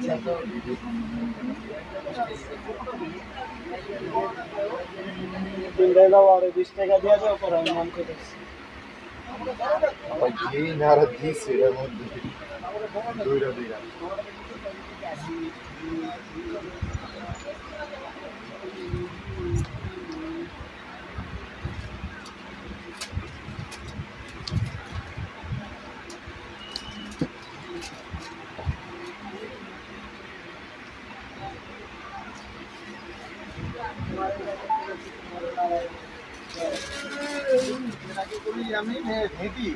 20 টাকা দিয়ে দাও পরে আমি নাম করে দিচ্ছি। এই নারা দিছে এর মধ্যে দুইটা দিগা আমি হেঁটি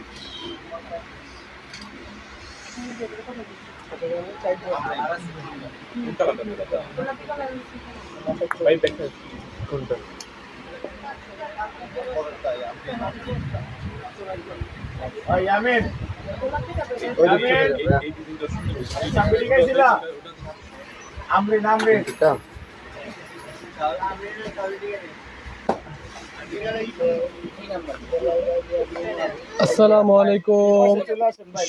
আসসালামু আলাইকুম।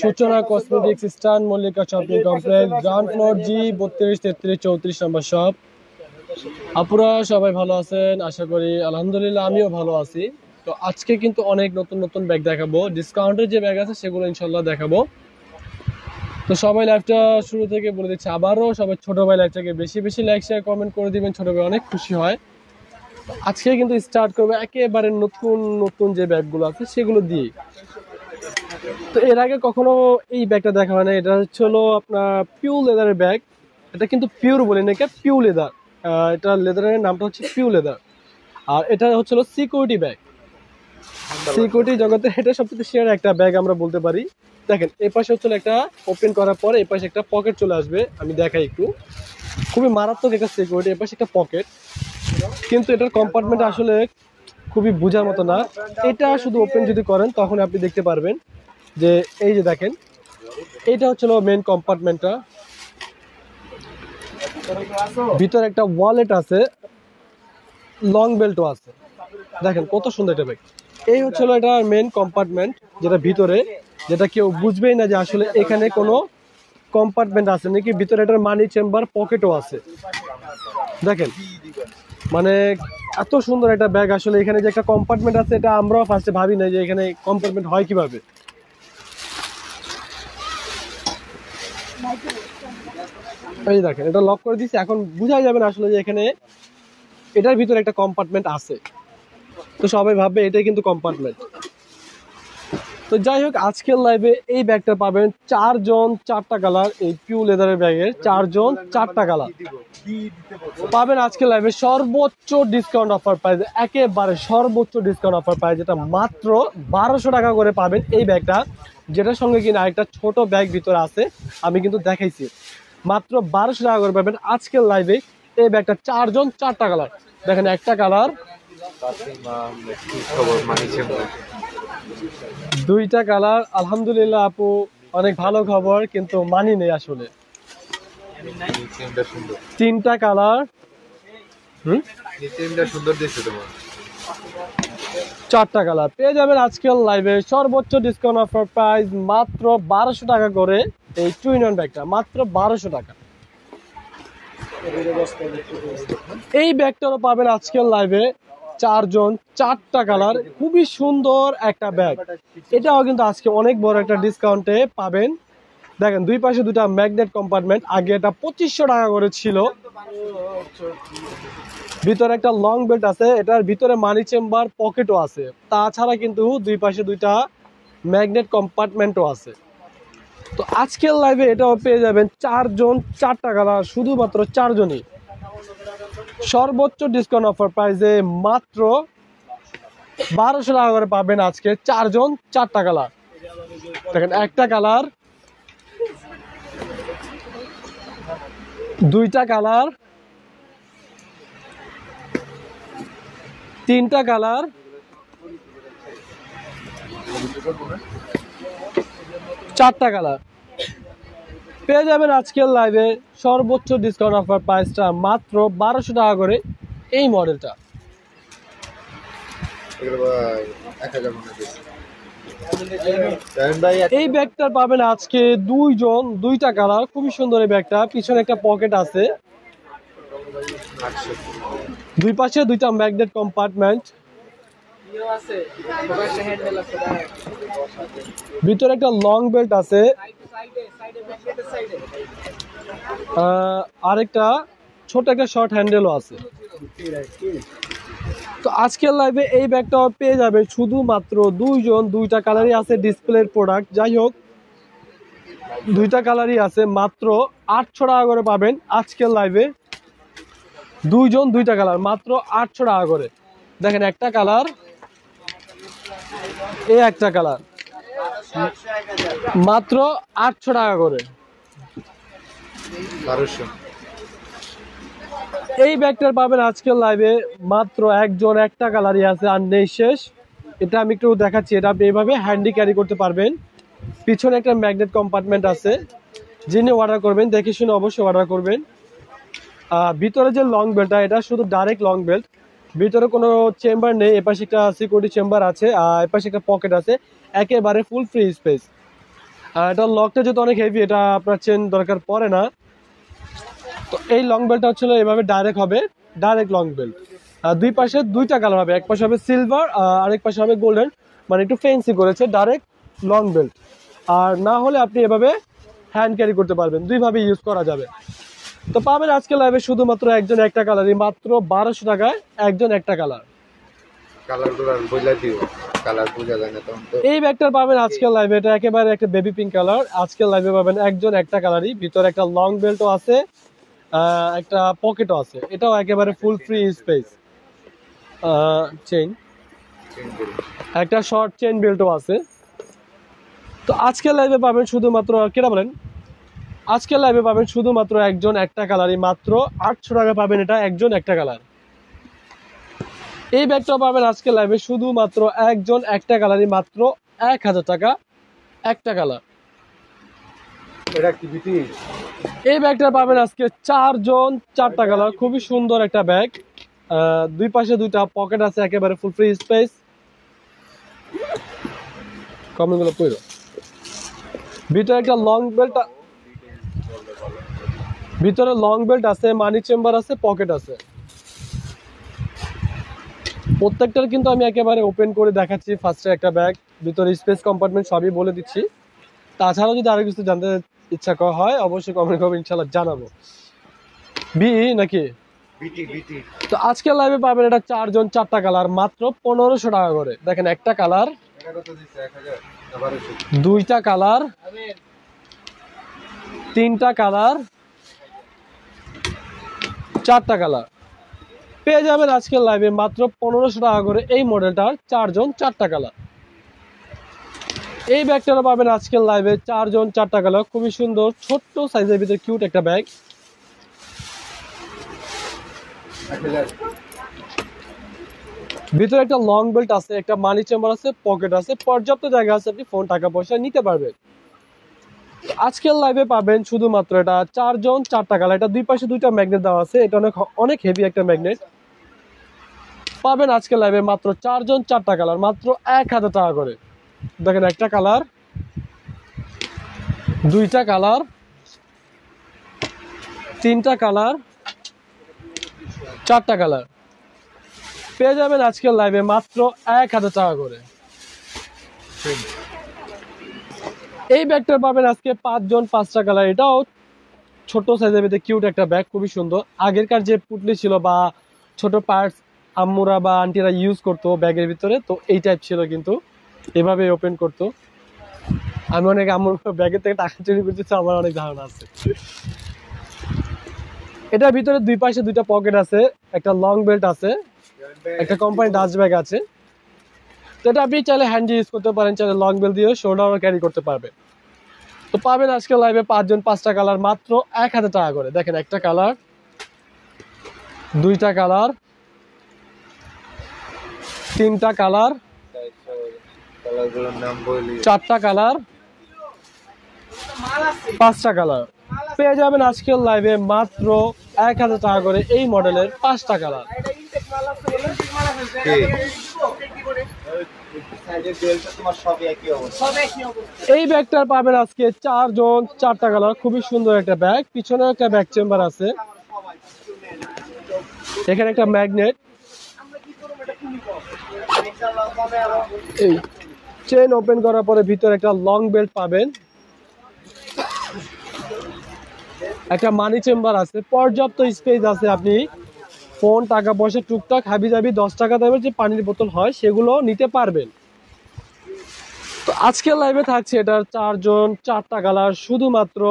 সূচনা কসমেটিক্স স্টান Mallika shopping complex ground floor G 32, 33, 34 নম্বর শপ। আপুরা সবাই ভালো আছেন আশা করি। আলহামদুলিল্লাহ আমিও ভালো আছি। তো আজকে কিন্তু অনেক নতুন নতুন ব্যাগ দেখাবো, ডিসকাউন্টের যে ব্যাগ আছে সেগুলো ইনশাল্লাহ দেখাবো। তো সবাই লাইভটা শুরু থেকে বলে দিচ্ছি আবারও, সবাই ছোট ভাই লাইভটাকে বেশি বেশি লাইক শেয়ার কমেন্ট করে দিবেন, ছোট ভাই অনেক খুশি হয়। আজকে কিন্তু স্টার্ট করবে একেবারে নতুন নতুন যে ব্যাগগুলো আছে সেগুলো দিয়ে। তো এর আগে কখনো এই ব্যাগটা দেখা হয় না। এটা হচ্ছে হলো আপনার পিওর লেদারের ব্যাগ। এটা কিন্তু পিওর বলি না, এটা পিওর লেদার। এটা লেদারের নামটা হচ্ছে পিওর লেদার। আর এটা হচ্ছে হলো সিকিউরিটি ব্যাগ। সিকিউরিটি জগতে এটা সবচেয়ে শেয়ার একটা ব্যাগ আমরা বলতে পারি। দেখেন এই পাশে হচ্ছে একটা ওপেন করার পরে এই পাশে একটা পকেট চলে আসবে। আমি দেখাই একটু, খুবই মারাত্মক একটা সিকিউরিটি। এই পাশে একটা পকেট, কিন্তু এটার কম্পার্টমেন্ট আসলে খুবই বোঝার মতো না। এটা শুধু ওপেন যদি করেন তখন আপনি দেখতে পারবেন যে এই যে দেখেন এটা হচ্ছে মেইন কম্পার্টমেন্টটা। ভিতরে একটা ওয়ালেট আছে, লং বেল্টও আছে। দেখেন কত সুন্দর এটা ব্যাগ। এই হচ্ছে এটা মেইন কম্পার্টমেন্ট, যেটা ভিতরে, যেটা কেউ বুঝবেই না যে আসলে এখানে কোনো কম্পার্টমেন্ট আছে নাকি। ভিতরে এটার মানি চেম্বার পকেটও আছে। দেখেন মানে এত সুন্দর একটা ব্যাগ। আসলে এখানে যে একটা কম্পার্টমেন্ট আছে এটা আমরাও ফার্স্টে ভাবি না যে এখানে কম্পার্টমেন্ট হয় কিভাবে। এই দেখেন এটা লক করে দিচ্ছি, এখন বুঝাই যাবে না আসলে যে এখানে এটার ভিতরে একটা কম্পার্টমেন্ট আছে। তো সবাই ভাববে এটাই কিন্তু কম্পার্টমেন্ট। তো যাই হোক, আজকের লাইভে এই ব্যাগটা পাবেন 4 জন 4টা কালার। এই পিওর লেদারের ব্যাগের 4 জন 4টা কালার পাবেন আজকের লাইভে সর্বোচ্চ ডিসকাউন্ট অফার প্রাইস, একেবারে সর্বোচ্চ ডিসকাউন্ট অফার প্রাইস, যেটা মাত্র 1200 টাকা করে পাবেন এই ব্যাগটা। যেটার সঙ্গে কিনা আরেকটা ছোট ব্যাগ ভিতরে আছে, আমি কিন্তু দেখাইছি। মাত্র 1200 টাকা করে পাবেন আজকের লাইভে এই ব্যাগটা। 4 জন 4টা কালার। দেখেন একটা কালার, দুইটা কালার। আলহামদুলিল্লাহ আপু অনেক ভালো খবর, কিন্তু মানি নেই আসলে। 3টা কালার, 4টা কালার পেয়ে যাবেন আজকের লাইভে সর্বোচ্চ ডিসকাউন্ট অফার প্রাইস মাত্র 1200 টাকা করে। এই 2-in-1 ব্যাগটা মাত্র 1200 টাকা। এই ব্যাগটারও পাবেন আজকের লাইভে 4 জন 4টা কালার। খুবই সুন্দর একটা ব্যাগ। এটাও কিন্তু আজকে অনেক বড় একটা ডিসকাউন্টে পাবেন। দেখেন দুই পাশে দুটা ম্যাগনেট কম্পার্টমেন্ট। আগে এটা 2500 টাকা করে ছিল। ভিতরে একটা লং বেল্ট আছে, এটার ভিতরে মানি চেম্বার পকেটও আছে। তাছাড়া কিন্তু দুই পাশে দুইটা ম্যাগনেট কম্পার্টমেন্টও আছে। তো আজকের লাইভে এটাও পেয়ে যাবেন 4 জন 4টা কালার, শুধুমাত্র 4 জনই। সর্বোচ্চ ডিসকাউন্ট অফার প্রাইসে মাত্র 1200 টাকা করে পাবেন আজকে 4 জন 4টা কালার। দেখেন একটা কালার, দুইটা কালার, 3টা কালার, 4টা কালার পেয়ে যাবেন আজকের লাইভে সর্বোচ্চ ডিসকাউন্ট অফার প্রাইসটা মাত্র 1200 টাকা করে এই মডেলটা। এই ব্যাগটা পাবেন আজকে দুইজন, দুইটা কালার, খুবই সুন্দর এই ব্যাগটা। পিছনে একটা পকেট আছে, দুই পাশে দুইটা ম্যাগনেট কম্পার্টমেন্ট, ভিতরে একটা লং বেল্ট আছে, আরেকটা ছোট একটা শর্ট হ্যান্ডেলও আছে। তো আজকের লাইভে এই ব্যাগটা পেয়ে যাবে শুধুমাত্র দুইজন, দুইটা কালারই আছে ডিসপ্লের প্রোডাক্ট। যাই হোক, দুইটা কালারই আছে, মাত্র 800 টাকা করে পাবেন আজকের লাইভে। দুইজন, দুইটা কালার, মাত্র 800 টাকা করে। দেখেন একটা কালার, এই একটা কালার, মাত্র 800 টাকা করে। এই ব্যাগটার পাবেন আজকের লাইভে মাত্র একজন, একটা কালারই আছে আর নেই, শেষ। এটা আমি একটু দেখাচ্ছি, এটা আপনি এইভাবে হ্যান্ডি ক্যারি করতে পারবেন। পিছনে একটা ম্যাগনেট কম্পার্টমেন্ট আছে, যিনি অর্ডার করবেন দেখে শুনে অবশ্যই অর্ডার করবেন। ভিতরে যে লং বেল্টটা, এটা শুধু ডাইরেক্ট লং বেল্ট, ভিতরে কোনো চেম্বার নেই। এপাশে একটা সিকিউরিটি চেম্বার আছে, আর এপাশে একটা পকেট আছে, একেবারে ফুল ফ্রি স্পেস। এটা লকটা যেহেতু অনেক হেভি, এটা আপনার চেন দরকার পড়ে না। তো এই লং বেল্টটা হচ্ছিল এভাবে ডাইরেক্ট হবে, ডাইরেক্ট লং বেল্ট। দুই পাশে দুইটা কালার হবে, এক পাশে হবে সিলভার, আরেক পাশে হবে গোল্ডেন, মানে একটু ফ্যান্সি করেছে, ডাইরেক্ট লং বেল্ট। আর না হলে আপনি এভাবে হ্যান্ড ক্যারি করতে পারবেন, দুইভাবে ইউজ করা যাবে। তো পাবেন আজকে লাইভে শুধুমাত্র একজন, একটা কালারই, মাত্র 1200 টাকায় একজন, একটা কালার। এই ব্যাগটা পাবেন আজকের লাইভে, এটা একেবারে একটা বেবি পিঙ্ক কালার। আজকের লাইভে পাবেন একজন, একটা কালারই, ভিতরে একটা লং বেল্টও আছে, একটা পকেটও আছে, এটাও একেবারে ফুল ফ্রি স্পেস। চেইন, একটা শর্ট চেইন বেল্টও আছে। তো আজকের লাইভে পাবেন শুধুমাত্র, কেটা বলেন, আজকের লাইভে পাবেন শুধুমাত্র একজন, একটা কালারই, মাত্র 800 টাকা পাবেন এটা একজন, একটা কালার। এই ব্যাগটা পাবেন আজকের লাইভে শুধুমাত্র একজন, একটা কালারই, মাত্র 1000 টাকা, একটা কালার। এই ব্যাগটা পাবেন আজকে 4 জন, 4টা কালার, খুবই সুন্দর একটা ব্যাগ। দুই পাশে দুইটা পকেট আছে, একেবারে ফুল ফ্রি স্পেস। কমেন্টগুলো পড়ো। ভিতরে একটা লং বেল্ট, ভিতরে লং বেল্ট আছে, মানি চেম্বার আছে, পকেট আছে। প্রত্যেকটার কিন্তু আমি একেবারে ওপেন করে দেখাচ্ছি। ফার্স্টে একটা ব্যাগ, ভিতরে স্পেস কম্পার্টমেন্ট সবই বলে দিচ্ছি। তাছাড়াও যদি আরো কিছু জানতে ইচ্ছা করা হয় অবশ্যই কমেন্ট করবেন, ইনশাআল্লাহ জানাবো। বি নাকি তো আজকের লাইভে পাবেন এটা 4 জন, 4টা কালার, মাত্র 1500 টাকা করে। দেখেন একটা কালার, দুইটা কালার, তিনটা কালার, 4টা কালার পেয়ে যাবেন আজকের লাইভে মাত্র 1500 টাকা করে। এই মডেলটার 4 জন, 4টা কালার। এই ব্যাগটা পাবেন আজকের লাইভে 4 জন, 4টা কালার, খুবই সুন্দর ছোট্ট সাইজের ভিতরে কিউট একটা ব্যাগ। ভিতরে একটা লং বেল্ট আছে, একটা মানি চেম্বার আছে, পকেট আছে, পর্যাপ্ত জায়গা আছে, আপনি ফোন, টাকা পয়সা নিতে পারবেন। আজকের লাইভে পাবেন শুধুমাত্র এটা 4 জন, 4টা কালার। এটা দুই পাশে দুইটা ম্যাগনেট দেওয়া আছে, এটা অনেক হেভি একটা ম্যাগনেট। পাবেন আজকের লাইভে মাত্র 4 জন, 4টা কালার, মাত্র 1000 টাকা করে। দেখেন একটা কালার, দুইটা কালার, তিনটা কালার, 4টা কালার পেয়ে যাবেন আজকের লাইভে মাত্র 1000 টাকা করে। এই ব্যাগটা পাবেন আজকে 5 জন, 5টা কালার। এটাও ছোট সাইজের ভিতরে কিউট একটা ব্যাগ, খুবই সুন্দর। আগেরকার যে পুটলি ছিল বা ছোট পার্টস আম্মুরা বা আন্টিরা ইউজ করতো ব্যাগের ভিতরে, তো এই টাইপ ছিল, কিন্তু এভাবে ওপেন করতো। আমি অনেক আম্মুর ব্যাগের থেকে টাকা চুরি করতেছি, আমার অনেক ধারণা আছে। এটার ভিতরে দুই পাশে দুইটা পকেট আছে, একটা লং বেল্ট আছে, একটা কোম্পানি ডাস্ট ব্যাগ আছে। তো এটা আপনি চাইলে হ্যান্ড ইউজ করতে পারেন, চাইলে লং বেল্ট দিয়ে শোল্ডারও ক্যারি করতে পারবে। তো পাবেন আজকে লাইভে 5 জন, 5টা কালার, মাত্র 1000 টাকা করে। দেখেন একটা কালার, দুইটা কালার, তিনটা কালার, 4টা কালার, 5টা কালার পেয়ে যাবেন আজকের লাইভে মাত্র 1000 টাকা করে। এই মডেলের 5টা কালার। যে বেল্টটা তোমার সবই একই অবস্থা। এই ব্যাগটার পাবেন আজকে 4 জন 4টা কালার, খুবই সুন্দর একটা ব্যাগ। পিছনে একটা ব্যাগ চেম্বার আছে, এখানে একটা ম্যাগনেট, এই চেন ওপেন করার পরে ভিতরে একটা লং বেল্ট পাবেন, একটা মানি চেম্বার আছে, পর্যাপ্ত স্পেস আছে। আপনি ফোন, টাকা পয়সা, টুকটাক হাবিজাবি 10 টাকা দামের যে পানির বোতল হয় সেগুলো নিতে পারবেন। তো আজকের লাইভে থাকছে এটার 4 জন 4টা কালার, শুধুমাত্র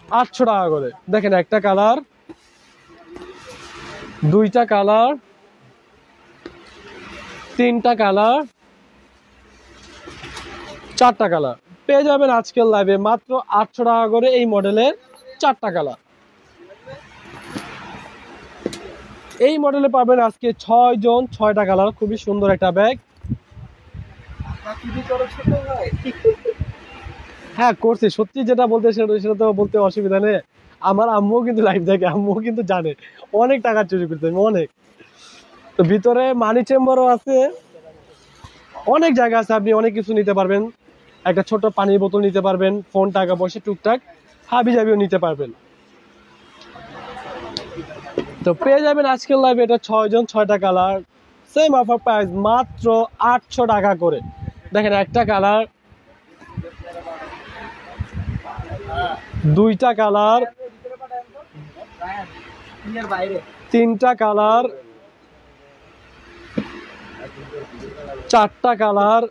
800 টাকা করে। দেখেন একটা কালার, দুইটা কালার, তিনটা কালার, 4টা কালার পেয়ে যাবেন আজকের লাইভে মাত্র 800 টাকা করে। এই মডেলের 4টা কালার, এই মডেলে পাবেন আজকে 6 জন 6টা কালার। খুবই সুন্দর একটা ব্যাগ। হ্যাঁ করছি, সত্যি যেটা বলতে সেটা তো বলতে অসুবিধা নেই। আমার আম্মুও কিন্তু লাইভ দেখে, আম্মুও কিন্তু জানে অনেক টাকা চুরি করতে, অনেক। তো ভিতরে মানি চেম্বারও আছে, অনেক জায়গা আছে, আপনি অনেক কিছু নিতে পারবেন। একটা ছোট পানির বোতল নিতে পারবেন, ফোন, টাকা পয়সা, টুকটাক হাবি জাবিও নিতে পারবেন। তো পেয়ে যাবেন আজকের লাইভে এটা 6 জন 6টা কালার, সেম অফার প্রাইস মাত্র 800 টাকা করে। দেখেন একটা কালার, দুইটা কালার, তিনটা কালার, 4টা কালার,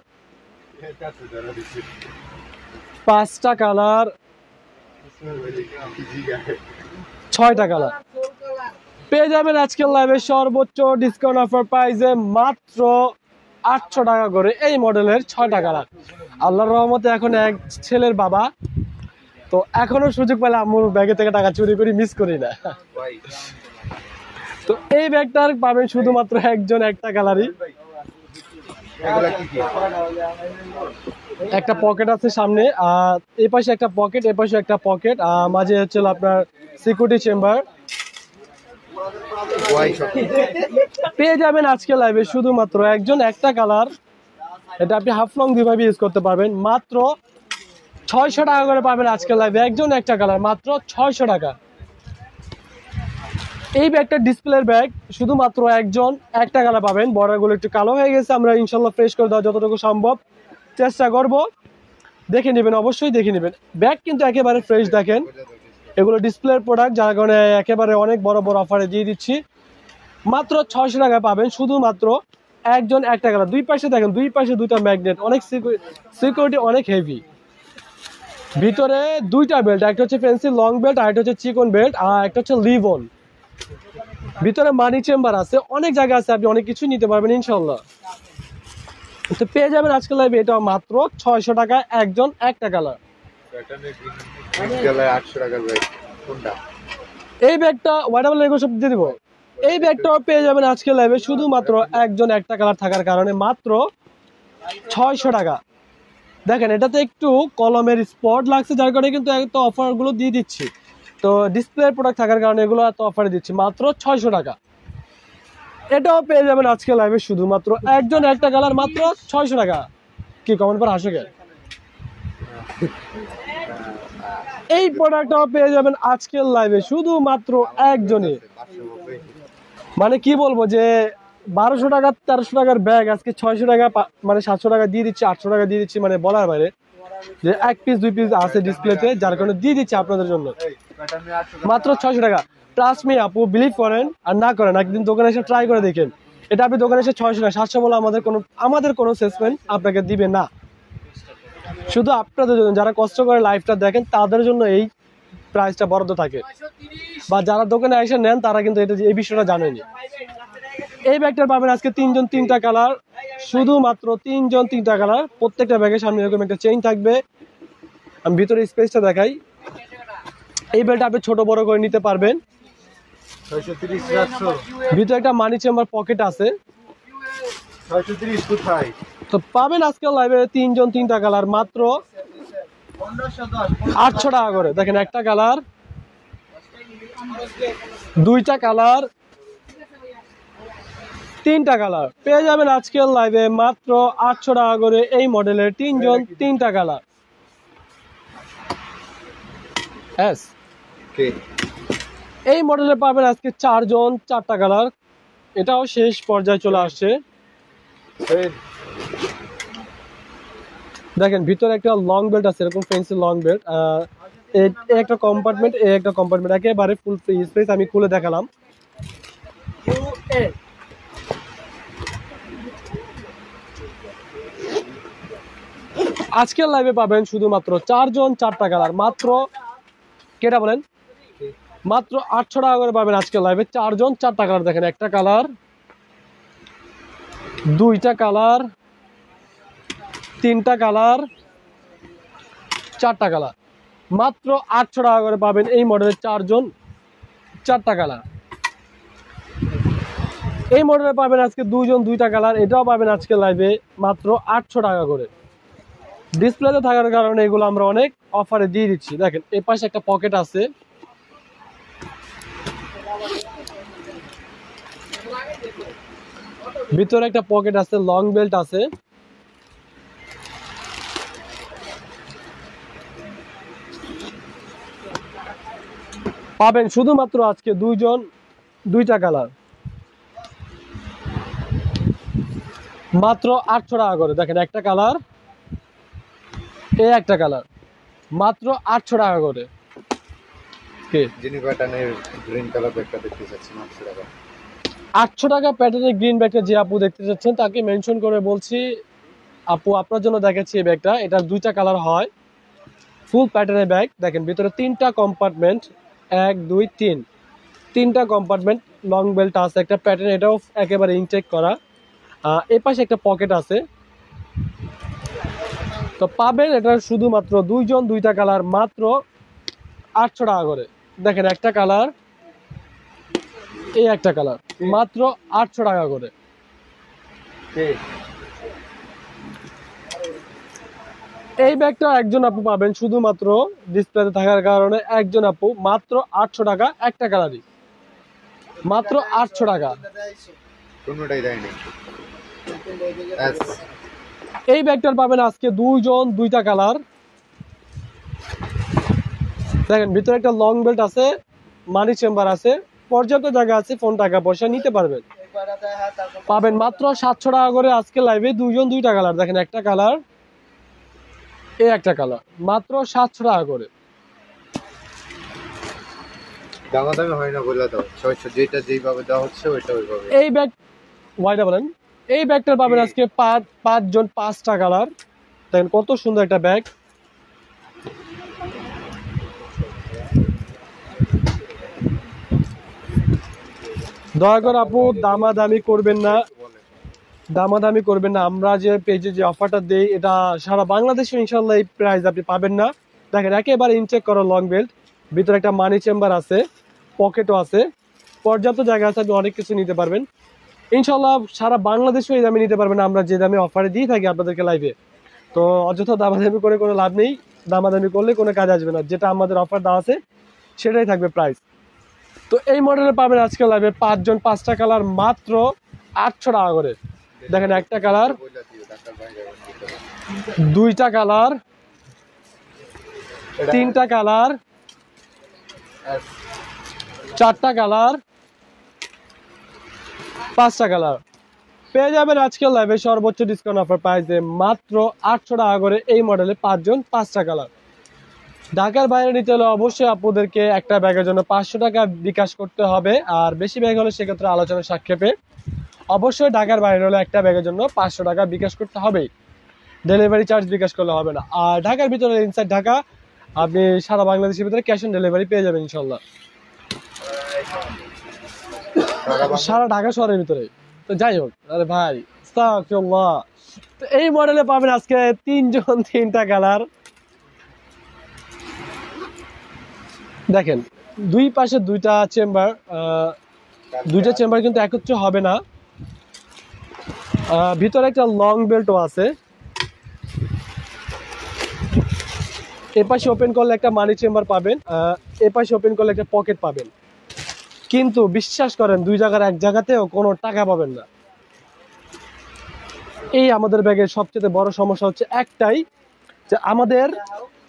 5টা কালার, 6টা কালার পেয়ে যাবেন আজকের লাইভে সর্বোচ্চ ডিসকাউন্ট অফার প্রাইসে মাত্র 800 টাকা করে। এই মডেলের 6টা কালার। আল্লাহর রহমতে এখন এক ছেলের বাবা, তো এখনো সুযোগ পেলে আম্মুর ব্যাগে থেকে টাকা চুরি করি, মিস করি না। তো এই ব্যাগটার পাবেন শুধুমাত্র একজন একটা কালারই। একটা পকেট আছে সামনে, আর এই পাশে একটা পকেট, এই পাশে একটা পকেট, আর মাঝে হচ্ছে আপনার সিকিউরিটি চেম্বার। পেয়ে যাবেন আজকে লাইভে শুধুমাত্র একজন একটা কালার। এটা আপনি হাফ লং দুইভাবে ইউজ করতে পারবেন, মাত্র 600 টাকা করে পাবেন আজকে লাইভে একজন একটা কালার, মাত্র 600 টাকা। এই ব্যাগটা ডিসপ্লের ব্যাগ, শুধুমাত্র একজন একটা কালার পাবেন। বর্ডারগুলো একটু কালো হয়ে গেছে, আমরা ইনশাল্লাহ ফ্রেশ করে দেওয়া যতটুকু সম্ভব চেষ্টা করব। দেখে নেবেন, অবশ্যই দেখে নেবেন। ব্যাগ কিন্তু একেবারে ফ্রেশ। দেখেন এগুলো ডিসপ্লের প্রোডাক্ট, যার কারণে একেবারে অনেক বড় বড় অফারে দিয়ে দিচ্ছি। মাত্র 600 টাকায় পাবেন শুধুমাত্র একজন একটা কালার। দুই পাশে দেখেন, দুই পাশে দুইটা ম্যাগনেট, অনেক সিকিউরিটি অনেক হেভি। ভিতরে দুইটা বেল্ট, একটা হচ্ছে ফেন্সি লং বেল্ট, আর একটা হচ্ছে চিকন বেল্ট, আর একটা হচ্ছে লিভ অন। ভিতরে মানি চেম্বার আছে, অনেক জায়গা আছে, আপনি অনেক কিছু নিতে পারবেন ইনশাল্লাহ। তো পেয়ে যাবেন আজকে লাইভে এটা মাত্র 600 টাকা একজন একটা কালার। এই ব্যাগটা ওয়াটারমেলন এগুলো সব দিয়ে দিব। এই ব্যাগটাও পেয়ে যাবেন আজকে লাইভে শুধুমাত্র একজন একটা কালার থাকার কারণে মাত্র 600 টাকা। দেখেন এটাতে একটু কলমের স্পট লাগছে, যার কারণে কিন্তু এত অফার গুলো দিয়ে দিচ্ছি। তো ডিসপ্লে প্রোডাক্ট থাকার কারণে এগুলো এত অফারে দিচ্ছি মাত্র 600 টাকা। এটাও পেয়ে যাবেন আজকে লাইভে শুধুমাত্র একজন একটা কালার, মাত্র 600 টাকা। কি কমেন্ট পর হাসো কেন? এই প্রোডাক্টটাও পেয়ে যাবেন আজকের লাইভে শুধুমাত্র একজনে। মানে কি বলবো যে 1200 টাকা 1300 টাকার ব্যাগ আজকে 600 টাকা, মানে 700 টাকা দিয়ে দিচ্ছি, 800 টাকা দিয়ে দিচ্ছি, মানে বলার বাইরে। যে এক পিস দুই পিস আছে ডিসপ্লেতে, যার কারণে দিয়ে দিচ্ছি আপনাদের জন্য মাত্র 600 টাকা। ট্রাস্ট মি আপু, বিলিভ করেন আর না করেন, একদিন দোকানে এসে ট্রাই করে দেখেন। এটা আপনি দোকানে এসে 600 টাকা 700 বলে আমাদের কোনো সেলসম্যান আপনাকে দিবে না। শুধু আপনাদের জন্য, যারা কষ্ট করে লাইভটা দেখেন তাদের জন্য এই প্রাইসটা বরাদ্দ থাকে, বা যারা দোকানে এসে নেন তারা কিন্তু এটা এই বিষয়টা জানেনি। এই ব্যাগটার পাবেন আজকে 3 জন 3টা কালার, শুধুমাত্র 3 জন 3টা কালার। প্রত্যেকটা ব্যাগের সামনে এরকম একটা চেইন থাকবে। আমি ভিতরে স্পেসটা দেখাই। এই বেলটা আপনি ছোট বড় করে নিতে পারবেন। 630 700 ভিতরে একটা মানি চেম্বার পকেট আছে। 630 কোথায়? তো পাবেন আজকে লাইভে 3 জন 3টা কালার, মাত্র 800 টাকা করে। দেখেন একটা কালার, দুইটা কালার, তিনটা কালার পেয়ে যাবেন আজকের লাইভে মাত্র 800 টাকা করে। এই মডেলের তিনজন তিনটা কালার। এই মডেলে পাবেন আজকে 4 জন 4টা কালার। এটাও শেষ পর্যায়ে চলে আসছে। দেখেন ভিতরে একটা লং বেল্ট আছে, এরকম ফেন্সি লং বেল্ট। একটা কম্পার্টমেন্ট, একটা কম্পার্টমেন্ট, একেবারে ফুল ফ্রি স্পেস। আমি খুলে দেখালাম। আজকের লাইভে পাবেন শুধুমাত্র 4 জন 4টা কালার। মাত্র কেটা বলেন, মাত্র 800 টাকা করে পাবেন আজকের লাইভে 4 জন 4টা কালার। দেখেন একটা কালার, দুইটা কালার, তিনটা কালার, 4টা কালার। মাত্র 800 টাকা করে পাবেন এই মডেলের 4 জন 4টা কালার। এই মডেলে পাবেন আজকে 2 জন 2টা কালার। এটাও পাবেন আজকে লাইভে মাত্র 800 টাকা করে। ডিসপ্লেতে থাকার কারণে এগুলো আমরা অনেক অফারে দিয়ে দিচ্ছি। দেখেন এই পাশে একটা পকেট আছে, ভিতরে একটা পকেট আছে, লং বেল্ট আছে। পাবেন শুধুমাত্র আজকে 2 জন 2টা কালার, মাত্র 800 টাকা করে। দেখেন একটা কালার, এই একটা কালার, মাত্র 800 টাকা করে। যিনি প্যাটার্নের গ্রিন কালার ব্যাগটা দেখতে চাচ্ছেন 800 টাকা। 800 টাকা প্যাটার্নের গ্রিন ব্যাগটা যে আপু দেখতে চাচ্ছেন তাকে মেনশন করে বলছি, আপু আপনার জন্য দেখাচ্ছি এই ব্যাগটা। এটার 2টা কালার হয়, ফুল প্যাটার্নের ব্যাগ। দেখেন ভিতরে 3টা কম্পার্টমেন্ট, 1 2 3, 3টা কম্পার্টমেন্ট, লং বেল্ট আছে, একটা প্যাটার্ন, এটাও একেবারে ইনটেক করা। এই পাশে একটা পকেট আছে। তো পাবেন এটা শুধুমাত্র 2 জন 2টা কালার, মাত্র 800 টাকা করে। দেখেন একটা কালার, এই একটা কালার, মাত্র 800 টাকা করে। এই ব্যাগটা একজন আপু পাবেন শুধুমাত্র ডিসপ্লেতে থাকার কারণে। একজন আপু, মাত্র 800 টাকা, একটা কালারই, মাত্র 800 টাকা। কোনটাই দেয়নি। এই ব্যাগটার পাবেন আজকে 2 জন 2টা কালার। দেখেন ভিতরে একটা লং বেল্ট আছে, মানি চেম্বার আছে, পর্যাপ্ত জায়গা আছে, ফোন টাকা পয়সা নিতে পারবেন। পাবেন মাত্র 700 টাকা করে আজকে লাইভে 2 জন 2টা কালার। দেখেন একটা কালার, এই একটা কালার, মাত্র 700 টাকা করে। দামাদামি হয় না বলে দাও, 600 যেটা যেইভাবে দেওয়া হচ্ছে ওইটা ওইভাবে। এই ব্যাগ ওয়াইটা বলেন, এই ব্যাগটার পাবেন আজকে 5 জন 5টা কালার। দেখেন কত সুন্দর একটা ব্যাগ। দয়া করে আপু দামাদামি করবেন না, দামাদামি করবেন না। আমরা যে পেজে যে অফারটা দেই এটা সারা বাংলাদেশে ইনশাল্লাহ এই প্রাইস আপনি পাবেন না। দেখেন একেবারে ইনচেক করা লং বেল্ট, ভিতরে একটা মানি চেম্বার আছে, পকেটও আছে, পর্যাপ্ত জায়গা আছে, আপনি অনেক কিছু নিতে পারবেন ইনশাল্লাহ। সারা বাংলাদেশে এই দামে নিতে পারবেন আমরা যে দামে অফারে দিয়ে থাকি আপনাদেরকে লাইভে। তো অযথা দামাদামি করে কোনো লাভ নেই, দামাদামি করলে কোনো কাজ আসবে না। যেটা আমাদের অফার দেওয়া আছে সেটাই থাকবে প্রাইস। তো এই মডেলে পাবেন আজকে লাইভে 5 জন 5টা কালার, মাত্র 800 টাকা করে। দেখেন একটা কালার, 2টা কালার, 3টা কালার, 4টা কালার, 5টা কালার। পেয়ে যাবেন আজকের লাইভে সর্বোচ্চ ডিসকাউন্ট অফার প্রাইসে মাত্র 800 টাকা করে। এই মডেলে 5 জন 5টা কালার। ঢাকার বাইরে নিতে হলে অবশ্যই আপনাদেরকে একটা ব্যাগের জন্য 500 টাকা বিকাশ করতে হবে। আর বেশি ব্যাগ হলে সেক্ষেত্রে আলোচনা সাক্ষেপে অবশ্যই ঢাকার বাইরে হলে একটা ব্যাগের জন্য 500 টাকা বিকাশ করতে হবেই, ডেলিভারি চার্জ বিকাশ করলে হবে না। আর ঢাকার ভিতরে ইনসাইড ঢাকা আপনি সারা বাংলাদেশের ভিতরে ক্যাশ অন ডেলিভারি পেয়ে যাবেন ইনশাল্লাহ, সারা ঢাকা শহরের ভিতরে। তো যাই হোক, আরে ভাই আস্তাগফিরুল্লাহ। তো এই মডেলে পাবেন আজকে 3 জন 3টা কালার। দেখেন দুই পাশে 2টা চেম্বার, 2টা চেম্বার কিন্তু একত্রে হবে না। ভিতরে একটা লং বেল্টও আছে। এপাশে ওপেন করলে একটা মানি চেম্বার পাবেন, এপাশে ওপেন করলে একটা পকেট পাবেন। কিন্তু বিশ্বাস করেন 2 জায়গার এক জায়গাতেও কোনো টাকা পাবেন না। এই আমাদের ব্যাগের সবচেয়ে বড় সমস্যা হচ্ছে একটাই, যে আমাদের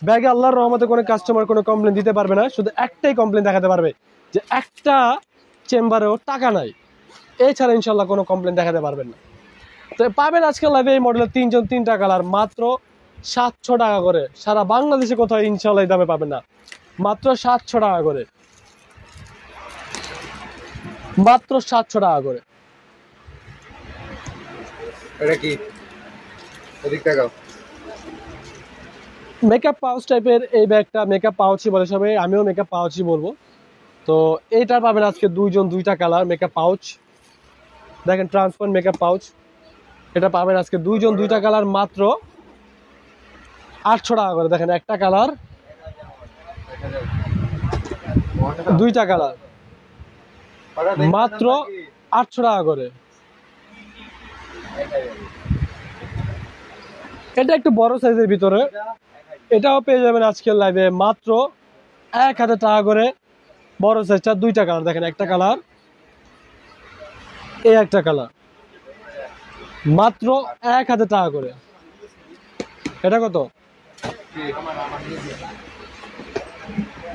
ব্যাগে আল্লাহর রহমতে কোনো কাস্টমার কোনো কমপ্লেন দিতে পারবে না, শুধু একটাই কমপ্লেন দেখাতে পারবে যে একটা চেম্বারেও টাকা নাই, এছাড়া ইনশাল্লাহ কোনো কমপ্লেন দেখাতে পারবেন না। তো পাবেন আজকাল লাইভে এই মডেলের তিনজন তিনটা কালার মাত্র 700 টাকা করে। সারা বাংলাদেশে কোথাও ইনশাল্লাহ এই দামে পাবেন না, মাত্র 700 টাকা করে, মাত্র 700 টাকা করে। এটা কি এদিক তাকাও। মেকআপ পাউচ টাইপের এই ব্যাগটা, মেকআপ পাউচই বলে সবাই, আমিও মেকআপ পাউচই বলবো। তো এইটা পাবেন আজকে দুইজন দুইটা কালার মেকআপ পাউচ, দেখেন ট্রান্সপারেন্ট মেকআপ পাউচ, এটা পাবেন আজকে দুইজন দুইটা কালার মাত্র 800 টাকা করে। দেখেন একটা কালার, দুইটা কালার, মাত্র 800 টাকা করে। এটা একটু বড় সাইজের ভিতরে, এটাও পেয়ে যাবেন আজকের লাইভে মাত্র 1000 টাকা করে। বড় সাইজটা দুইটা কালার, দেখেন একটা কালার, এই একটা কালার, মাত্র 1000 টাকা করে। এটা কত?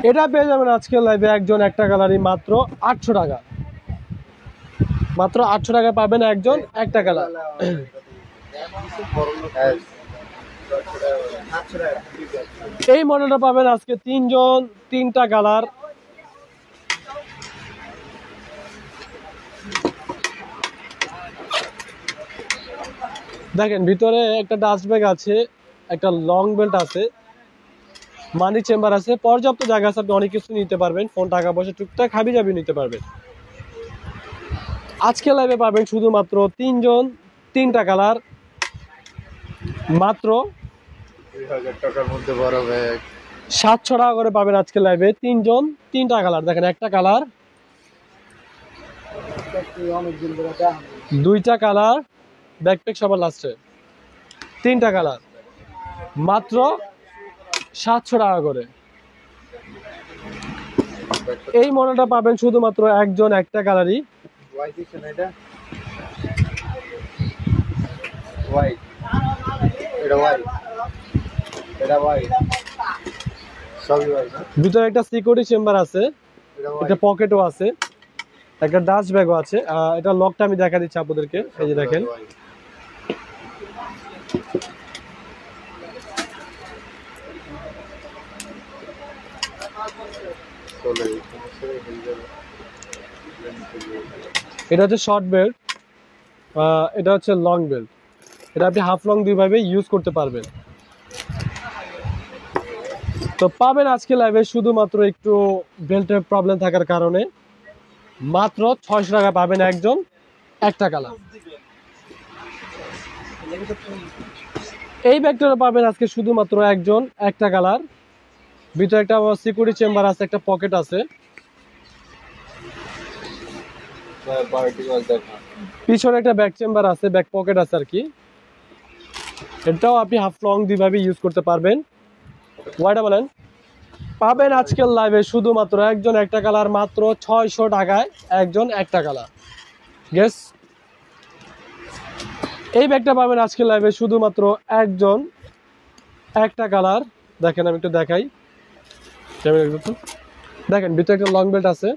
এটা পেয়ে যাবেন আজকের লাইভে একজন একটা কালারই মাত্র 800 টাকা, মাত্র 800 টাকা পাবেন একজন একটা কালার। এই মডেলটা পাবেন আজকে তিনজন তিনটা কালার, দেখেন ভিতরে একটা ডাস্ট ব্যাগ আছে, একটা লং বেল্ট আছে, মানি চেম্বার আছে, পর্যাপ্ত জায়গা আছে, আপনি অনেক কিছু নিতে পারবেন, ফোন টাকা পয়সা টুকটাক হাবি জাবি নিতে পারবেন। আজকে লাইভে পাবেন শুধুমাত্র তিনজন তিনটা কালার, মাত্র 2000 টাকার মধ্যে বড় ব্যাগ 700 টাকা করে পাবেন আজকে লাইভে তিনজন তিনটা কালার। দেখেন একটা কালার, অনেকদিন ধরে দেখা দুইটা কালার, ব্যাকপ্যাক সবার লাস্টে, তিনটা কালার, মাত্র 700 টাকা করে। এই মডেলটা পাবেন শুধুমাত্র একজন একটা কালারই, ওয়াই দিছেন এটা ওয়াই, এটা ওয়াই, এটা ওয়াই, সবই ওয়াই। ভিতরে একটা সিকিউরিটি চেম্বার আছে, এটা একটা পকেটও আছে, একটা ডাস্ট ব্যাগও আছে। এটা লকটা আমি দেখা দিচ্ছি আপনাদেরকে, এই যে দেখেন, এটা হচ্ছে শর্ট বেল্ট, এটা হচ্ছে লং বেল্ট, এটা আপনি হাফ লং দুইভাবে ইউজ করতে পারবেন। তো পাবেন আজকে লাইভে শুধুমাত্র একটু বেল্টের প্রবলেম থাকার কারণে মাত্র 600 টাকা পাবেন একজন একটা কালার। এই ব্যাগটা পাবেন আজকে শুধুমাত্র একজন একটা কালার, ভিতরে একটা সিকিউরিটি চেম্বার আছে, একটা পকেট আছে, পিছনে একটা ব্যাক চেম্বার আছে, ব্যাক পকেট আছে আর কি। এটাও আপনি হাফ লং দুইভাবে ইউজ করতে পারবেন। ওয়াইটা বলেন, পাবেন আজকের লাইভে শুধুমাত্র একজন একটা কালার মাত্র 600 টাকায় একজন একটা কালার। গেস, এই ব্যাগটা পাবেন আজকের লাইভে শুধুমাত্র একজন একটা কালার। দেখেন আমি একটু দেখাই, দেখেন ভিতরে একটা লং বেল্ট আছে,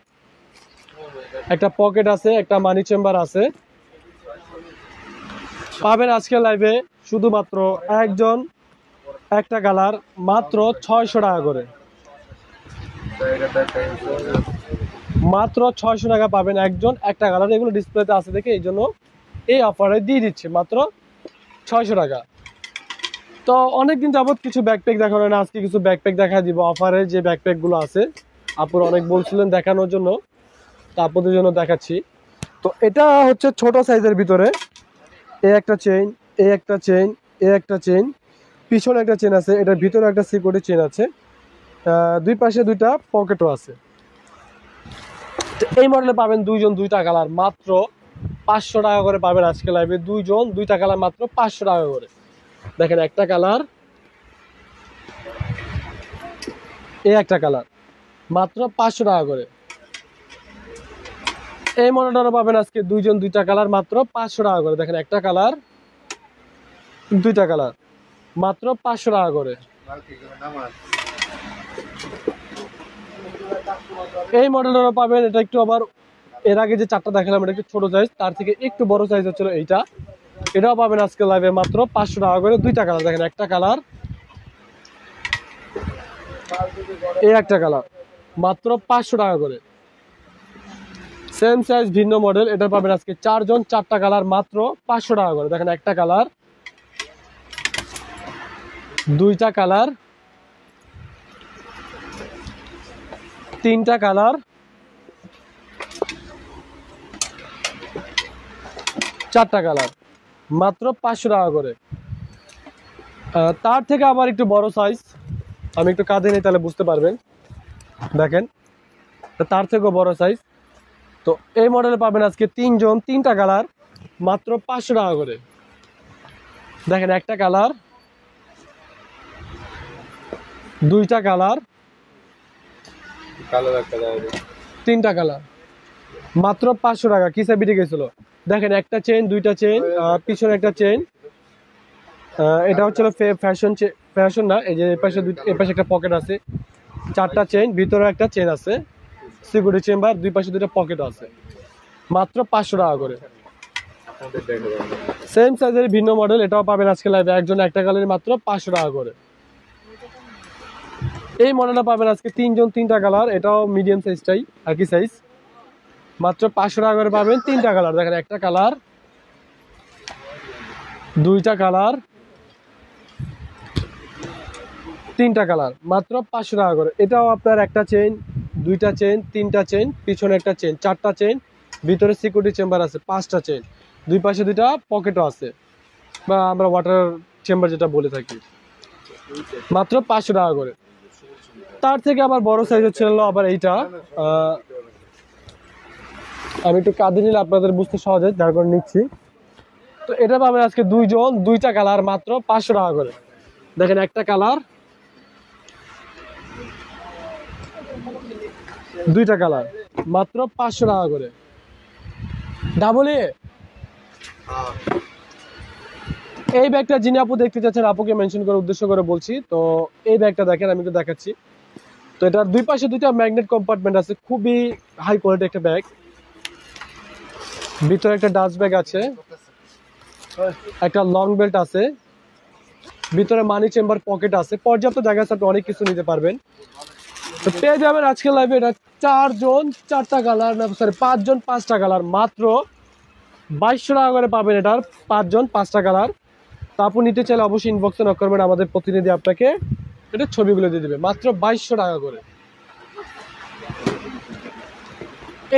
একটা পকেট আছে, একটা মানি চেম্বার আছে। পাবেন আজকের লাইভে শুধুমাত্র একজন একটা কালার মাত্র 600 টাকা করে, মাত্র 600 টাকা পাবেন একজন একটা কালার। এগুলো ডিসপ্লেতে আছে দেখে এই জন্য এই অফারে দিয়ে দিচ্ছে মাত্র 600 টাকা। তো অনেকদিন যাবত কিছু ব্যাকপ্যাক দেখানো না, আজকে কিছু ব্যাকপ্যাক দেখা দিব অফারে, যে ব্যাকপ্যাকগুলো আছে আপনারা অনেক বলছিলেন দেখানোর জন্য, তা আপনাদের জন্য দেখাচ্ছি। তো এটা হচ্ছে ছোট সাইজের ভিতরে, এই একটা চেইন, এই একটা চেইন, এই একটা চেইন, পিছনে একটা চেইন আছে, এটার ভিতরে একটা সিকিউরিটি চেইন আছে, দুই পাশে দুইটা পকেটও আছে। এই মডেলে পাবেন দুইজন দুইটা কালার মাত্র 500 টাকা করে পাবেন আজকে লাইভে, দুইজন দুইটা কালার মাত্র 500 টাকা করে। দেখেন একটা কালার, এই একটা কালার, মাত্র 500 টাকা করে। এই মডেলটা পাবেন আজকে দুইজন দুইটা কালার মাত্র 500 টাকা করে। দেখেন একটা কালার, দুইটা কালার মাত্র 500 টাকা করে। এই মডেলটা পাবেন, এটা একটু আবার এর আগে যে চারটা দেখালাম এটা একটু ছোট সাইজ, তার থেকে একটু বড় সাইজ হচ্ছিল এইটা। এটাও পাবেন আজকে লাইভে মাত্র 500 টাকা করে। দুইটা কালার দেখেন, একটা কালার, এই একটা কালার, মাত্র 500 টাকা করে। সেম সাইজ ভিন্ন মডেল, এটা পাবেন আজকে 4 জন 4টা কালার মাত্র 500 টাকা করে। দেখেন একটা কালার, দুইটা কালার, তিনটা কালার, চারটা কালার, মাত্র 500 টাকা করে। তার থেকে আবার একটু বড় সাইজ, আমি একটু কাঁধে নিই তাহলে বুঝতে পারবেন। দেখেন তার থেকেও বড় সাইজ। তো এই মডেলে পাবেন আজকে 3 জন 3টা কালার মাত্র 500 টাকা করে। দেখেন একটা কালার, দুইটা কালার, তিনটা কালার, মাত্র 500 টাকা। কিসে বিটে গেছিল দেখেন, একটা চেন, দুইটা চেন, পিছনে একটা চেন। এটা হচ্ছিল ফ্যাশন না, এই যে এই পাশে একটা পকেট আছে, চারটা চেন, ভিতরে একটা চেন আছে, সিকিউরিটি চেম্বার, দুই পাশে দুইটা পকেট আছে, মাত্র 500 টাকা করে। সেম সাইজের ভিন্ন মডেল, এটাও পাবেন আজকে লাইভে একজন একটা কালার মাত্র 500 টাকা করে। এই মডেলটা পাবেন আজকে 3 জন 3টা কালার, এটাও মিডিয়াম সাইজটাই একই সাইজ, মাত্র 500 টাকা করে পাবেন। 3টা কালার দেখেন, একটা কালার, দুইটা কালার, তিনটা কালার, মাত্র 500 টাকা করে। এটাও আপনার একটা চেন, দুইটা চেন, তিনটা চেন, পিছনে একটা চেন, চারটা চেন, ভিতরে সিকিউরিটি চেম্বার আছে, 5টা চেন, দুই পাশে দুইটা পকেটও আছে, বা আমরা ওয়াটার চেম্বার যেটা বলে থাকি, মাত্র 500 টাকা করে। তার থেকে আবার বড় সাইজ হচ্ছে আবার এইটা, আমি একটু কাঁধে নিলে আপনাদের বুঝতে সহজে, যার করে নিচ্ছি। তো এটা পাবেন আজকে 2 জন 2টা কালার মাত্র 500 টাকা করে। দেখেন একটা কালার, দুইটা কালার, মাত্র 500 টাকা করে। ডাবল এ এই ব্যাগটা যিনি আপু দেখতে চাচ্ছেন, আপুকে মেনশন করে উদ্দেশ্য করে বলছি। তো এই ব্যাগটা দেখেন, আমি একটু দেখাচ্ছি। তো এটার দুই পাশে দুইটা ম্যাগনেট কম্পার্টমেন্ট আছে, খুবই হাই কোয়ালিটি একটা ব্যাগ। ভিতরে একটা ডাস্ট ব্যাগ আছে, একটা লং বেল্ট আছে, ভিতরে মানি চেম্বার পকেট আছে, পর্যাপ্ত জায়গা আছে, আপনি অনেক কিছু নিতে পারবেন। তো পেয়ে যাবেন আজকে লাইভে এটা 4 জন 4টা কালার, না সরি 5 জন 5টা কালার, মাত্র 2200 টাকা করে পাবেন এটার 5 জন 5টা কালার। তো আপনি নিতে চাইলে অবশ্যই ইনবক্সে নক করবেন, আমাদের প্রতিনিধি আপনাকে এটা ছবিগুলো দিয়ে দিবে, মাত্র 2200 টাকা করে।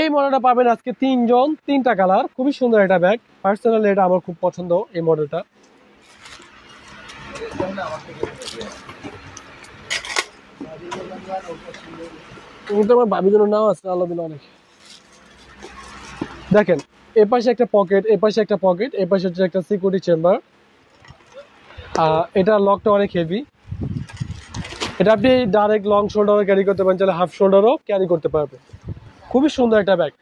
এই মডেলটা পাবেন আজকে 3 জন 3টা কালার, খুবই সুন্দর একটা ব্যাগ। পার্সোনালি এটা আমার খুব পছন্দ এই মডেলটা। আমার ভাবির জন্য নাও আছে আলাদা অনেক। দেখেন এই পাশে একটা পকেট, এই পাশে একটা পকেট, এই পাশে হচ্ছে একটা সিকিউরিটি চেম্বার। এটা লকটা অনেক হেভি, এটা আপনি ডাইরেক্ট লং শোল্ডারও ক্যারি করতে পারেন, চাইলে হাফ শোল্ডারও ক্যারি করতে পারবেন। খুবই সুন্দর একটা ব্যাগ,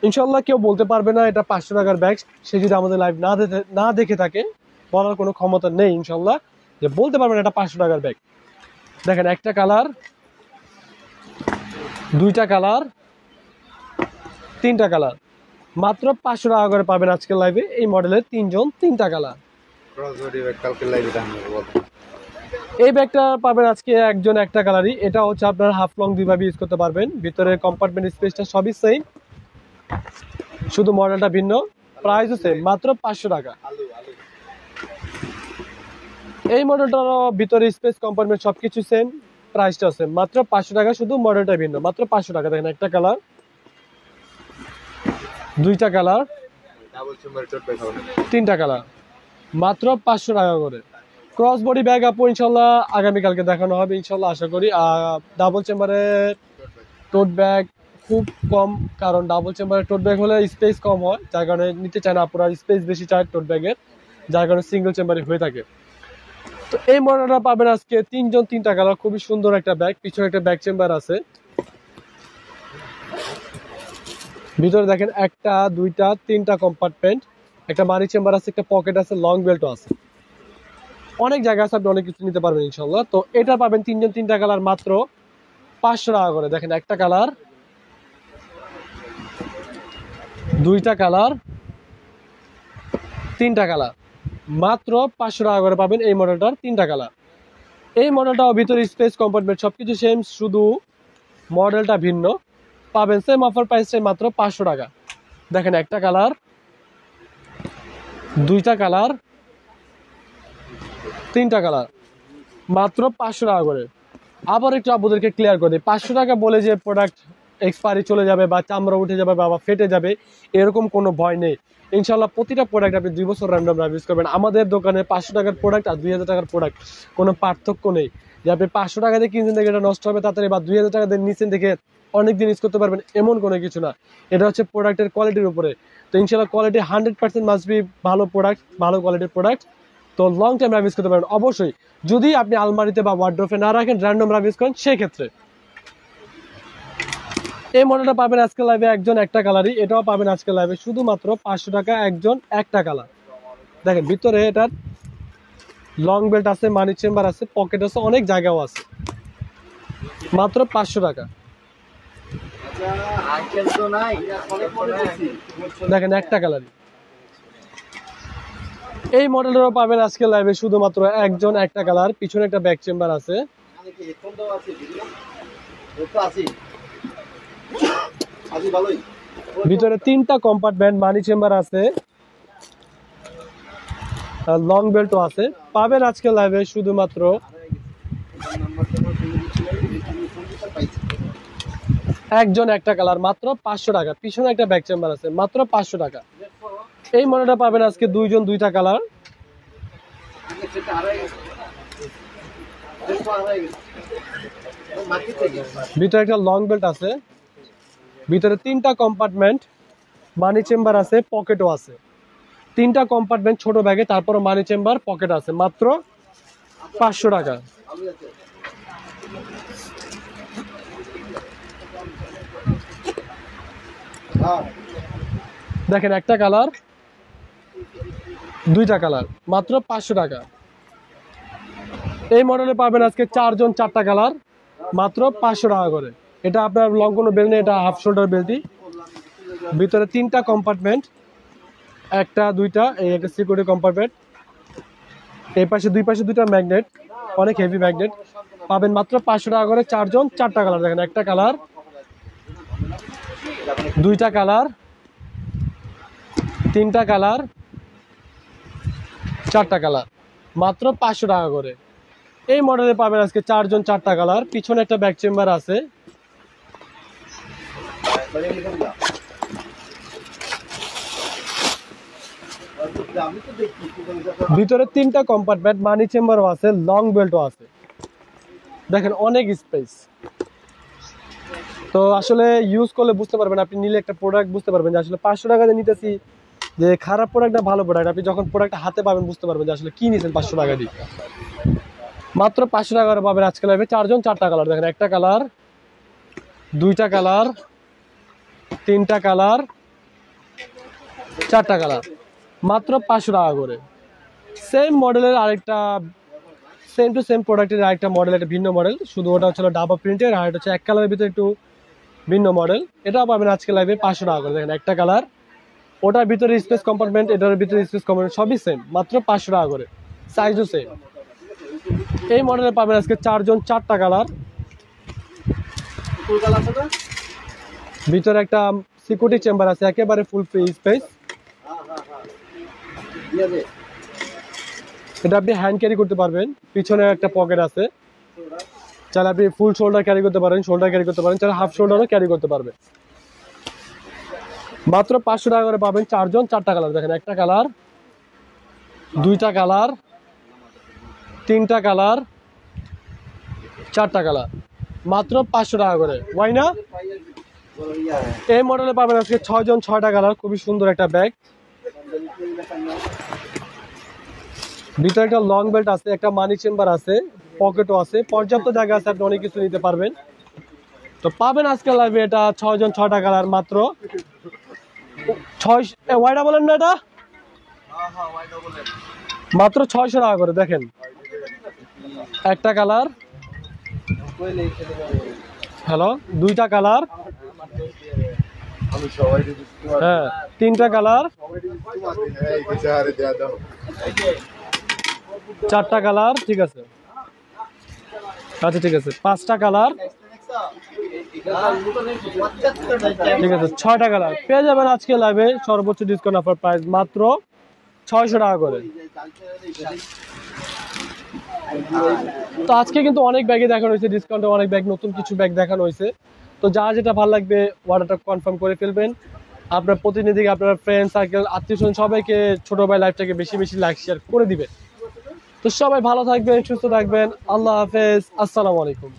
ইনশাল্লাহ কেউ বলতে পারবে না এটা 500 টাকার ব্যাগ। সে যদি আমাদের লাইভ না দেখে থাকে, বলার কোনো ক্ষমতা নেই ইনশাল্লাহ যে বলতে পারবেন এটা 500 টাকার ব্যাগ। দেখেন একটা কালার, দুইটা কালার, তিনটা কালার, মাত্র 500 টাকা করে পাবেন আজকের লাইভে এই মডেলের 3 জন 3টা কালার। এই ব্যাগটা পাবেন আজকে একজন একটা কালারই। এটা হচ্ছে আপনার হাফ লং দুইভাবে ইউজ করতে পারবেন, ভিতরে কম্পার্টমেন্ট স্পেসটা সবই সেম, শুধু মডেলটা ভিন্ন, প্রাইসও সেম, মাত্র 500 টাকা। এই মডেলটার ভিতরে স্পেস কম্পার্টমেন্ট সবকিছু সেম, প্রাইসটা সেম, মাত্র 500 টাকা, শুধু মডেলটা ভিন্ন, মাত্র 500 টাকা। দেখেন একটা কালার, দুইটা কালার, তিনটা কালার, মাত্র 500 টাকা করে। ক্রস বডি ব্যাগ আপু ইনশাল্লাহ আগামীকালকে দেখানো হবে ইনশাল্লাহ, আশা করি। ডাবল চেম্বারের টোট ব্যাগ খুব কম, কারণ ডাবল চেম্বারের টোট ব্যাগ হলে স্পেস কম হয়, যার কারণে নিতে চায় না আপুরা, স্পেস বেশি চায় টোট ব্যাগের, যার কারণে সিঙ্গেল চেম্বারে হয়ে থাকে। তো এই মডেলটা পাবেন আজকে 3 জন 3টা কালার, খুবই সুন্দর একটা ব্যাগ। পিছনে একটা ব্যাক চেম্বার আছে, ভিতরে দেখেন একটা দুইটা তিনটা কম্পার্টমেন্ট, একটা মানি চেম্বার আছে, একটা পকেট আছে, লং বেল্টও আছে। অনেক জায়গা আছে, আপনি অনেক কিছু নিতে পারবেন ইনশাল্লাহ। তো এটা পাবেন তিনজন তিনটা কালার মাত্র 500 টাকা করে। দেখেন একটা কালার, দুইটা কালার, তিনটা কালার, মাত্র 500 টাকা করে পাবেন এই মডেলটার তিনটা কালার। এই মডেলটাও ভিতরে স্পেস কম্পার্টমেন্ট সবকিছু সেম, শুধু মডেলটা ভিন্ন। পাবেন সেম অফার প্রাইসটাই মাত্র 500 টাকা। দেখেন একটা কালার, দুইটা কালার, তিনটা কালার, মাত্র 500 টাকা করে। আবার একটু আপনাদেরকে ক্লিয়ার করে দিই, 500 টাকা বলে যে প্রোডাক্ট এক্সপায়ারি চলে যাবে বা চামড়া উঠে যাবে বা ফেটে যাবে এরকম কোনো ভয় নেই। ইনশাল্লাহ প্রতিটা প্রোডাক্ট আপনি 2 বছর র্যান্ডম ইউজ করবেন। আমাদের দোকানে 500 টাকার প্রোডাক্ট আর 2000 টাকার প্রোডাক্ট কোনো পার্থক্য নেই। যে আপনি 500 টাকা দিয়ে কিনছেন দেখে এটা নষ্ট হবে তাড়াতাড়ি, বা 2000 টাকা দিয়ে নিচ্ছেন দেখে অনেকদিন ইউজ করতে পারবেন, এমন কোনো কিছু না। এটা হচ্ছে প্রোডাক্টের কোয়ালিটির উপরে। তো ইনশাল্লাহ কোয়ালিটি 100% মাস্ট বি ভালো প্রোডাক্ট, ভালো কোয়ালিটির প্রোডাক্ট। তো লং টাইম ইউজ করতে পারবেন অবশ্যই, যদি আপনি আলমারিতে বা ওয়ার্ড্রোফে না রাখেন, র্যান্ডম ইউজ করেন সেই ক্ষেত্রে। এই মডেলটা পাবেন আজকে লাইভে একজন একটা কালারই, এটাও পাবেন আজকে লাইভে শুধুমাত্র 500 টাকা একজন একটা কালার। দেখেন ভিতরে এটার লং বেল্ট আছে, মানি চেম্বার আছে, পকেট আছে, অনেক জায়গাও আছে, মাত্র 500 টাকা। দেখেন একটা কালারই। এই মডেলেরও পাবেন আজকে লাইভে শুধুমাত্র একজন একটা কালার, পিছনে একটা ব্যাক চেম্বার আছে, ভিতরে 3টা কম্পার্টমেন্ট, মানি চেম্বার আছে, লং বেল্টও আছে। পাবেন আজকে লাইভে শুধুমাত্র একজন একটা কালার, মাত্র 500 টাকা। পিছনে একটা ব্যাক চেম্বার আছে, মাত্র 500 টাকা। এই মডেলটা পাবেন আজকে দুইজন দুইটা কালার, ভিতরে একটা লং বেল্ট আছে, ভিতরে 3টা কম্পার্টমেন্ট, মানি চেম্বার আছে, পকেটও আছে। 3টা কম্পার্টমেন্ট ছোট ব্যাগে, তারপর মানি চেম্বার, পকেট আছে, মাত্র 500 টাকা। দেখেন একটা কালার, দুইটা কালার, মাত্র 500 টাকা। এই মডেলে পাবেন আজকে 4 জন 4টা কালার, মাত্র 500 টাকা করে। এটা আপনার লং কোনো বেল নেই, এটা হাফ শোল্ডার বেল্টই। ভিতরে 3টা কম্পার্টমেন্ট, একটা দুইটা, এই একটা সিকিউরিটি কম্পার্টমেন্ট, এই পাশে দুই পাশে দুইটা ম্যাগনেট, অনেক হেভি ম্যাগনেট। পাবেন মাত্র 500 টাকা করে 4 জন 4টা কালার। দেখেন একটা কালার, দুইটা কালার, 3টা কালার, 4টা কালার, মাত্র 500 টাকা করে। এই মডেলে পাবেন আজকে 4 জন 4টা কালার, পিছনে একটা ব্যাক চেম্বার আছে, ভিতরে 3টা কম্পার্টমেন্ট, মানি চেম্বারও আছে, লং বেল্টও আছে। দেখেন অনেক স্পেস। তো আসলে ইউজ করলে বুঝতে পারবেন, আপনি নিলে একটা প্রোডাক্ট বুঝতে পারবেন যে আসলে 500 টাকা দিয়ে নিতেছি যে খারাপ প্রোডাক্ট না ভালো প্রোডাক্ট। আপনি যখন প্রোডাক্ট হাতে পাবেন বুঝতে পারবেন যে আসলে কি নিয়েছেন 500 টাকা দিয়ে। মাত্র 500 টাকা করে পাবেন আজকে লাইভে 4 জন 4টা কালার। দেখেন একটা কালার, দুইটা কালার, 3টা কালার, 4টা কালার, মাত্র 500 টাকা করে। সেম মডেলের আরেকটা, সেম টু সেম প্রোডাক্টের আরেকটা মডেল, একটা ভিন্ন মডেল, শুধু ওটা হচ্ছে ডাবা প্রিন্টের, আর এটা হচ্ছে এক কালারের ভিতরে একটু ভিন্ন মডেল। এটাও পাবেন আজকে লাইভে 500 টাকা করে। দেখেন একটা কালার, ওটার ভিতরে স্পেস কম্পার্টমেন্ট, এটার ভিতরে স্পেস কম্পার্টমেন্ট, সবই সেম, মাত্র 500 টাকা করে, সাইজও সেম। এই মডেলে পাবেন আজকে 4 জন 4টা কালার, ভিতরে একটা সিকিউরিটি চেম্বার আছে, একেবারে ফুল ফ্রি স্পেস। এটা আপনি হ্যান্ড ক্যারি করতে পারবেন, পিছনে একটা পকেট আছে, চাইলে আপনি ফুল শোল্ডার ক্যারি করতে পারেন, শোল্ডার ক্যারি করতে পারেন, চাইলে হাফ শোল্ডারও ক্যারি করতে পারবেন। মাত্র 500 টাকা করে পাবেন 4 জন 4টা কালার। দেখেন একটা কালার, দুইটা কালার, 3টা কালার, 4টা কালার, মাত্র 500 টাকা করে। ওয়াই না? এই মডেলে পাবেন আজকে 6 জন 6টা কালার, খুবই সুন্দর একটা ব্যাগ। ভিতরে একটা লং বেল্ট আছে, একটা মানি চেম্বার আছে, পকেটও আছে, পর্যাপ্ত জায়গা আছে, আপনি অনেক কিছু নিতে পারবেন। তো পাবেন আজকে লাইভে এটা 6 জন 6টা কালার, মাত্র 6। ওয়াইটা বলেন না, এটা মাত্র 600 টাকা করে। দেখেন একটা কালার, হ্যালো, দুইটা কালার, আমি সবাই হ্যাঁ তিনটা কালার, চারটা কালার, ঠিক আছে, আচ্ছা ঠিক আছে, পাঁচটা কালার, ঠিক আছে, 6টা কালার পেয়ে যাবেন আজকে লাইভে সর্বোচ্চ ডিসকাউন্ট অফার প্রাইস মাত্র 600 টাকা করে। তো আজকে কিন্তু অনেক ব্যাগে দেখানো হয়েছে ডিসকাউন্টে, অনেক ব্যাগ, নতুন কিছু ব্যাগ দেখানো হয়েছে। তো যার যেটা ভালো লাগবে অর্ডারটা কনফার্ম করে ফেলবেন। আপনার প্রতিনিধিকে, আপনার ফ্রেন্ড সার্কেল, আত্মীয়স্বজন সবাইকে ছোট ভাই লাইভটাকে বেশি বেশি লাইক শেয়ার করে দিবেন। তো সবাই ভালো থাকবেন, সুস্থ থাকবেন, আল্লাহ হাফেজ, আসসালামু আলাইকুম।